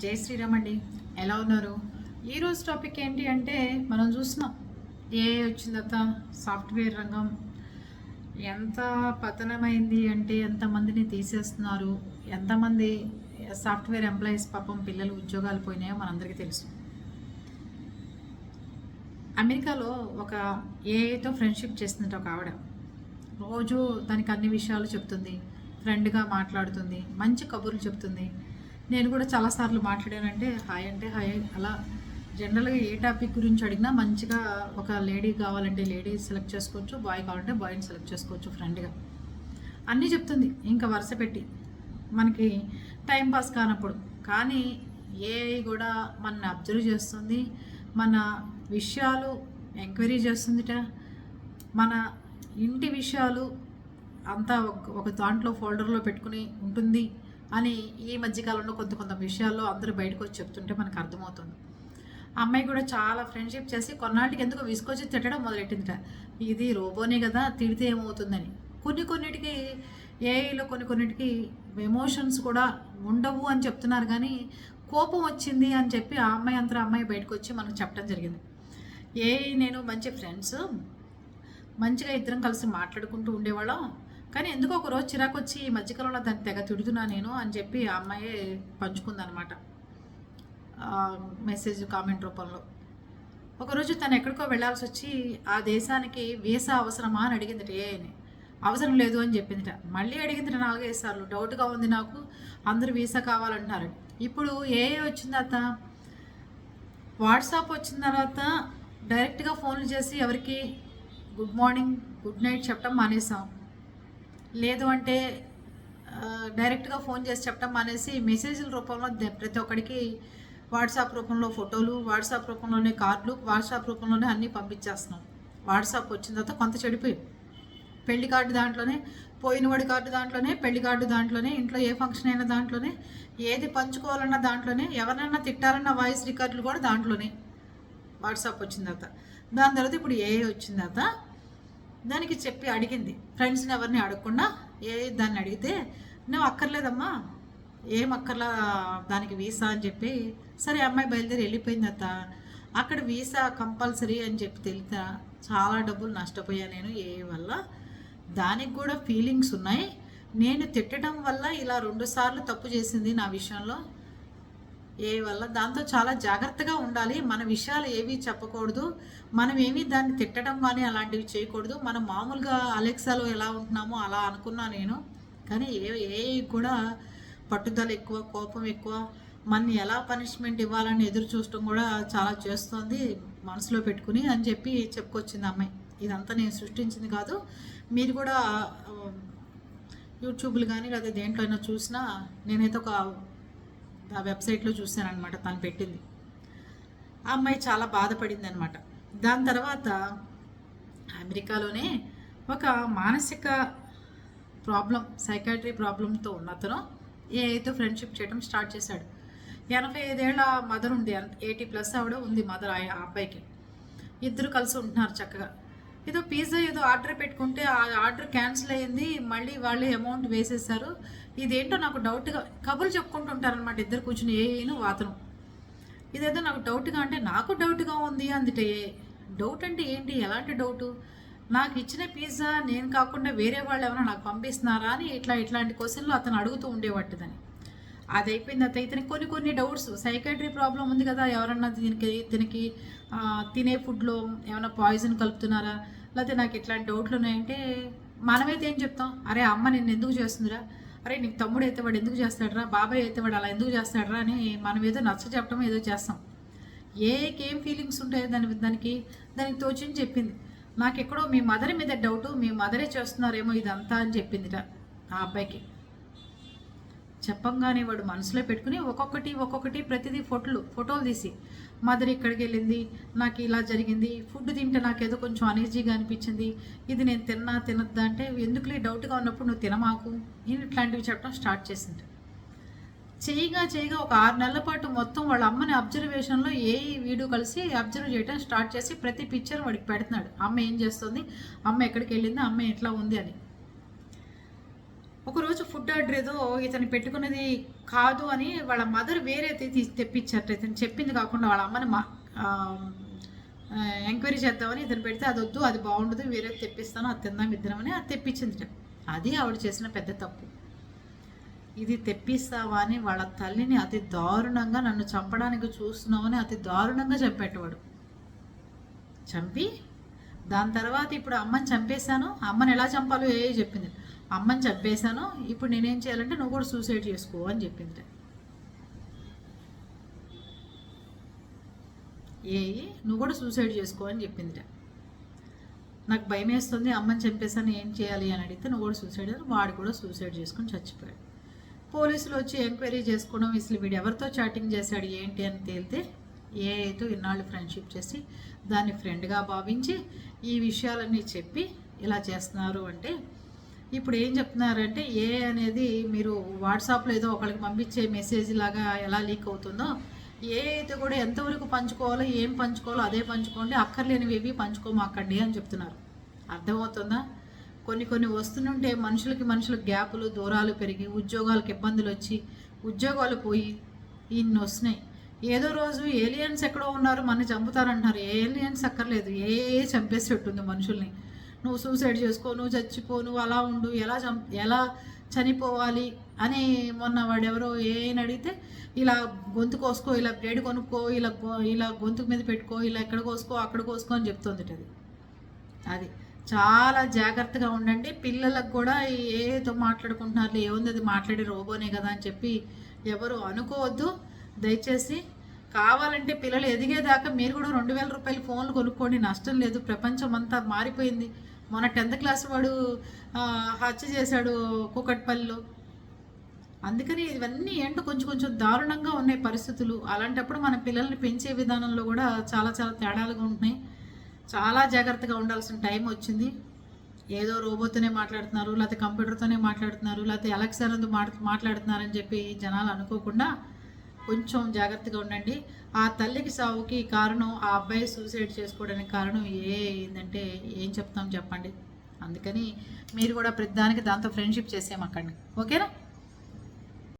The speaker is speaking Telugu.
జై శ్రీరామ్ అండి. ఎలా ఉన్నారు? ఈరోజు టాపిక్ ఏంటి అంటే మనం చూస్తున్నాం ఏఐ వచ్చిన తర్వాత సాఫ్ట్వేర్ రంగం ఎంత పతనమైంది అంటే ఎంతమందిని తీసేస్తున్నారు, ఎంతమంది సాఫ్ట్వేర్ ఎంప్లాయీస్ పాపం పిల్లలు ఉద్యోగాలు పోయినాయో మనందరికీ తెలుసు. అమెరికాలో ఒక ఏఐతో ఫ్రెండ్షిప్ చేస్తుందంటే ఒక ఆవిడ రోజు దానికి అన్ని విషయాలు చెప్తుంది, ఫ్రెండ్గా మాట్లాడుతుంది, మంచి కబుర్లు చెప్తుంది. నేను కూడా చాలాసార్లు మాట్లాడానంటే హాయ్ అంటే హాయ్ అలా జనరల్గా ఏ టాపిక్ గురించి అడిగినా మంచిగా ఒక లేడీ కావాలంటే లేడీ సెలెక్ట్ చేసుకోవచ్చు, బాయ్ కావాలంటే బాయ్ని సెలెక్ట్ చేసుకోవచ్చు ఫ్రెండ్గా అన్నీ చెప్తుంది. ఇంకా వరుస పెట్టి మనకి టైంపాస్ కానప్పుడు కానీ ఏఐ కూడా మన అబ్జర్వ్ చేస్తుంది, మన విషయాలు ఎంక్వైరీ చేస్తుందిట, మన ఇంటి విషయాలు అంతా ఒక దాంట్లో ఫోల్డర్లో పెట్టుకుని ఉంటుంది అని ఈ మధ్యకాలంలో కొంత విషయాల్లో అందరూ బయటకు వచ్చి చెప్తుంటే మనకు అర్థమవుతుంది. ఆ అమ్మాయి కూడా చాలా ఫ్రెండ్షిప్ చేసి కొన్నాటికి ఎందుకు విసుకొచ్చి తిట్టడం మొదలెట్టిందిట. ఇది రోబోనే కదా, తిడితే ఏమవుతుందని. కొన్నిటికి ఏఐలో కొన్నిటికి ఎమోషన్స్ కూడా ఉండవు అని చెప్తున్నారు, కానీ కోపం వచ్చింది అని చెప్పి ఆ అమ్మాయి బయటకు వచ్చి మనకు చెప్పడం జరిగింది. ఏఐ నేను మంచి ఫ్రెండ్స్, మంచిగా ఇద్దరం కలిసి మాట్లాడుకుంటూ ఉండేవాళ్ళం, కానీ ఎందుకో ఒకరోజు చిరాకు వచ్చి ఈ మధ్యకాలంలో దాన్ని తెగ తిడుతున్నా నేను అని చెప్పి ఆ అమ్మాయి పంచుకుందనమాట మెసేజ్ కామెంట్ రూపంలో. ఒకరోజు తను ఎక్కడికో వెళ్ళాల్సి వచ్చి ఆ దేశానికి వీసా అవసరమా అని అడిగిందిట ఏఐని. అవసరం లేదు అని చెప్పిందిట. మళ్ళీ అడిగిందిట 4-5 సార్లు. డౌట్గా ఉంది నాకు, అందరూ వీసా కావాలంటున్నారు. ఇప్పుడు ఏఐ వచ్చిన తర్వాత, వాట్సాప్ వచ్చిన తర్వాత డైరెక్ట్గా ఫోన్లు చేసి ఎవరికి గుడ్ మార్నింగ్ గుడ్ నైట్ చెప్పడం మానేసాం. లేదు అంటే డైరెక్ట్గా ఫోన్ చేసి చెప్పడం మానేసి మెసేజ్ల రూపంలో ప్రతి ఒక్కడికి వాట్సాప్ రూపంలో ఫోటోలు, వాట్సాప్ రూపంలోనే కార్డులు, వాట్సాప్ రూపంలోనే అన్నీ పంపించేస్తున్నాం. వాట్సాప్ వచ్చిన తర్వాత కొంత చెడిపోయి పెళ్లి కార్డు దాంట్లోనే, పోయినవాడి కార్డు దాంట్లోనే, పెళ్లి కార్డు దాంట్లోనే, ఇంట్లో ఏ ఫంక్షన్ అయినా దాంట్లోనే, ఏది పంచుకోవాలన్నా దాంట్లోనే, ఎవరినైనా తిట్టాలన్న వాయిస్ రికార్డులు కూడా దాంట్లోనే వాట్సాప్ వచ్చిన తర్వాత. దాని తర్వాత ఇప్పుడు ఏఐ వచ్చిన తర్వాత దానికి చెప్పి అడిగింది. ఫ్రెండ్స్ని ఎవరిని అడగకుండా దాన్ని అడిగితే నువ్వు అక్కర్లేదమ్మా, ఏం అక్కర్లా దానికి వీసా అని చెప్పి, సరే అమ్మాయి బయలుదేరి వెళ్ళిపోయింది. అక్కడ వీసా కంపల్సరీ అని చెప్పి తెలితే చాలా డబ్బులు నష్టపోయా నేను ఏఐ వల్ల. దానికి కూడా ఫీలింగ్స్ ఉన్నాయి. నేను తిట్టడం వల్ల ఇలా 2 సార్లు తప్పు చేసింది నా విషయంలో ఏ వల్ల. దాంతో చాలా జాగ్రత్తగా ఉండాలి. మన విషయాలు ఏవి చెప్పకూడదు, మనం ఏమీ దాన్ని తిట్టడం కానీ అలాంటివి చేయకూడదు. మనం మామూలుగా అలెక్సాలో ఎలా ఉంటున్నామో అలా అనుకున్నా నేను. కానీ ఏ కూడా పట్టుదల ఎక్కువ, కోపం ఎక్కువ, మనని ఎలా పనిష్మెంట్ ఇవ్వాలని ఎదురు చూడటం కూడా చాలా చేస్తుంది మనసులో పెట్టుకుని అని చెప్పి చెప్పుకొచ్చింది అమ్మాయి. ఇదంతా నేను సృష్టించింది కాదు. మీరు కూడా యూట్యూబ్లు కానీ లేదా దేంట్లో అయినా చూసినా, నేనైతే ఒక ఆ వెబ్సైట్లో చూశానమాట, తను పెట్టింది. ఆ అమ్మాయి చాలా బాధపడింది అనమాట. దాని తర్వాత అమెరికాలోనే ఒక మానసిక ప్రాబ్లం, సైకాట్రీ ప్రాబ్లంతో ఉన్న అతను ఏఐతో ఫ్రెండ్షిప్ చేయడం స్టార్ట్ చేశాడు. 85 ఏళ్ళ మదర్ ఉంది, 80+ ఆవిడ ఉంది మదర్ ఆ అబ్బాయికి. ఇద్దరు కలిసి ఉంటున్నారు చక్కగా. ఏదో పిజ్జా ఏదో ఆర్డర్ పెట్టుకుంటే ఆ ఆర్డర్ క్యాన్సిల్ అయ్యింది, మళ్ళీ వాళ్ళు అమౌంట్ వేసేసారు. ఇదేంటో నాకు డౌట్గా కబుర్లు చెప్పుకుంటుంటారనమాట ఇద్దరు కూర్చుని ఏను వాతనం. ఇదేదో నాకు డౌట్గా అంటే నాకు డౌట్గా ఉంది అందుటే. డౌట్ అంటే ఏంటి, ఎలాంటి డౌటు? నాకు ఇచ్చిన పిజ్జా నేను కాకుండా వేరే వాళ్ళు ఏమైనా నాకు పంపిస్తున్నారా అని ఇట్లాంటి క్వశ్చన్లు అతను అడుగుతూ ఉండేవాటిదని. అది అయిపోయింది. ఇతనికి కొన్ని డౌట్స్, సైకాట్రీ ప్రాబ్లం ఉంది కదా, ఎవరన్నా దీనికి తినే ఫుడ్లో ఏమైనా పాయిజన్ కలుపుతున్నారా, లేకపోతే నాకు ఇట్లాంటి డౌట్లు ఉన్నాయంటే మనమైతే ఏం చెప్తాం, అరే అమ్మ నిన్ను ఎందుకు చేస్తుందిరా, అరే నీకు తమ్ముడు అయితే వాడు ఎందుకు చేస్తాడరా, బాబాయ్ అయితే వాడు అలా ఎందుకు చేస్తాడరా అని మనం ఏదో నచ్చ చెప్పడం ఏదో చేస్తాం. ఏం ఫీలింగ్స్ ఉంటాయో దానికి తోచింది చెప్పింది. నాకు ఎక్కడో మీ మదర్ మీద డౌటు, మీ మదరే చేస్తున్నారేమో ఇదంతా అని చెప్పిందిట ఆ అబ్బాయికి. చెప్పంగానే వాడు మనసులో పెట్టుకుని ఒక్కొక్కటి ప్రతిదీ ఫోటోలు తీసి, మదర్ ఇక్కడికి వెళ్ళింది, నాకు ఇలా జరిగింది, ఫుడ్ తింటే నాకేదో కొంచెం అనీజీగా అనిపించింది, ఇది నేను తినొద్దా అంటే, ఎందుకులే డౌట్గా ఉన్నప్పుడు నువ్వు తినమాకు, నేను ఇట్లాంటివి చెప్పడం స్టార్ట్ చేసింది. చేయగా ఒక 6 నెలల పాటు మొత్తం వాళ్ళ అమ్మని అబ్జర్వేషన్లో వీడియో కలిసి అబ్జర్వ్ చేయడం స్టార్ట్ చేసి ప్రతి పిక్చర్ వాడికి పెడుతున్నాడు. అమ్మ ఏం చేస్తుంది, అమ్మ ఎక్కడికి వెళ్ళింది, అమ్మ ఎట్లా ఉంది అని. ఒకరోజు ఫుడ్ ఆర్డర్ ఏదో ఇతను పెట్టుకున్నది కాదు అని వాళ్ళ మదర్ వేరే తెప్పించారట. ఇతను చెప్పింది కాకుండా వాళ్ళ అమ్మని ఎంక్వైరీ చేద్దామని ఇతను పెడితే అది వద్దు, అది బాగుండదు, వేరే తెప్పిస్తాను, అది తిందాం ఇద్దరమని అది తెప్పించింది. అది ఆవిడ చేసిన పెద్ద తప్పు. ఇది తెప్పిస్తావా అని వాళ్ళ తల్లిని అతి దారుణంగా, నన్ను చంపడానికి చూస్తున్నామని అతి దారుణంగా చంపేటవాడు. చంపి దాని తర్వాత ఇప్పుడు అమ్మని చంపేశాను, అమ్మని ఎలా చంపాలో చెప్పింది. అమ్మని చంపేశాను, ఇప్పుడు నేనేం చేయాలంటే నువ్వు కూడా సూసైడ్ చేసుకో అని చెప్పింది. నువ్వు కూడా సూసైడ్ చేసుకో అని చెప్పింది. నాకు భయం వేస్తుంది, అమ్మని చంపేశాను, ఏం చేయాలి అని అడిగితే నువ్వు కూడా సూసైడ్ అని, వాడు కూడా సూసైడ్ చేసుకొని చచ్చిపోయాడు. పోలీసులు వచ్చి ఎంక్వైరీ చేసుకోవడం, అసలు వీడు ఎవరితో చాటింగ్ చేశాడు ఏంటి అని తేలితే ఏతో ఇన్నాళ్ళు ఫ్రెండ్షిప్ చేసి దాన్ని ఫ్రెండ్గా భావించి ఈ విషయాలన్నీ చెప్పి ఇలా చేస్తున్నారు. అంటే ఇప్పుడు ఏం చెప్తున్నారంటే అనేది మీరు వాట్సాప్లో ఏదో ఒకరికి పంపించే మెసేజ్ లాగా ఎలా లీక్ అవుతుందో, అయితే కూడా ఎంతవరకు పంచుకోవాలో, ఏం పంచుకోవాలో అదే పంచుకోండి, అక్కర్లేనివి ఏవి పంచుకోమాకండి అని చెప్తున్నారు. అర్థమవుతుందా? కొన్ని వస్తుంటే మనుషులకు గ్యాపులు, దూరాలు పెరిగి ఉద్యోగాలకు ఇబ్బందులు వచ్చి ఉద్యోగాలు పోయి ఇన్ని వస్తున్నాయి. ఏదో రోజు ఏలియన్స్ ఎక్కడో ఉన్నారు, మన చంపుతారంటున్నారు. ఏలియన్స్ అక్కర్లేదు, చంపేసేట్టుంది మనుషుల్ని. నువ్వు సూసైడ్ చేసుకో, నువ్వు చచ్చిపో, నువ్వు అలా ఉండు, ఎలా చనిపోవాలి అని మొన్న వాడెవరో అడిగితే ఇలా గొంతు కోసుకో, ఇలా బ్లేడ్ కొనుక్కో, ఇలా గొంతుకు మీద పెట్టుకో, ఇలా ఎక్కడ కోసుకో అక్కడ కోసుకో అని చెప్తుంది. అది చాలా జాగ్రత్తగా ఉండండి. పిల్లలకు కూడా ఏదో మాట్లాడుకుంటున్నారు, ఏముంది అది మాట్లాడే రోబోనే కదా అని చెప్పి ఎవరు అనుకోవద్దు దయచేసి. కావాలంటే పిల్లలు ఎదిగేదాకా మీరు కూడా 2000 రూపాయలు ఫోన్లు కొనుక్కోండి, నష్టం లేదు. ప్రపంచం అంతా మారిపోయింది. మొన్న 10th క్లాస్ వాడు హత్య చేశాడు కూకట్పల్లిలో. అందుకని ఇవన్నీ ఏంటో కొంచెం దారుణంగా ఉన్నాయి పరిస్థితులు. అలాంటప్పుడు మన పిల్లల్ని పెంచే విధానంలో కూడా చాలా తేడాలుగా ఉంటున్నాయి. చాలా జాగ్రత్తగా ఉండాల్సిన టైం వచ్చింది. ఏదో రోబోతోనే మాట్లాడుతున్నారు, లేకపోతే కంప్యూటర్తోనే మాట్లాడుతున్నారు, లేకపోతే అలెక్సాతో మాట్లాడుతున్నారని చెప్పి జనాలు అనుకోకుండా కొంచెం జాగ్రత్తగా ఉండండి. ఆ తల్లికి సావుకి కారణం ఆ అబ్బాయి సూసైడ్ చేసుకోవడానికి కారణం ఏంటంటే ఏం చెప్తాం చెప్పండి. అందుకని మీరు కూడా ప్రతిదానికి దాంతో ఫ్రెండ్షిప్ చేసేయమక్కండి. ఓకేనా?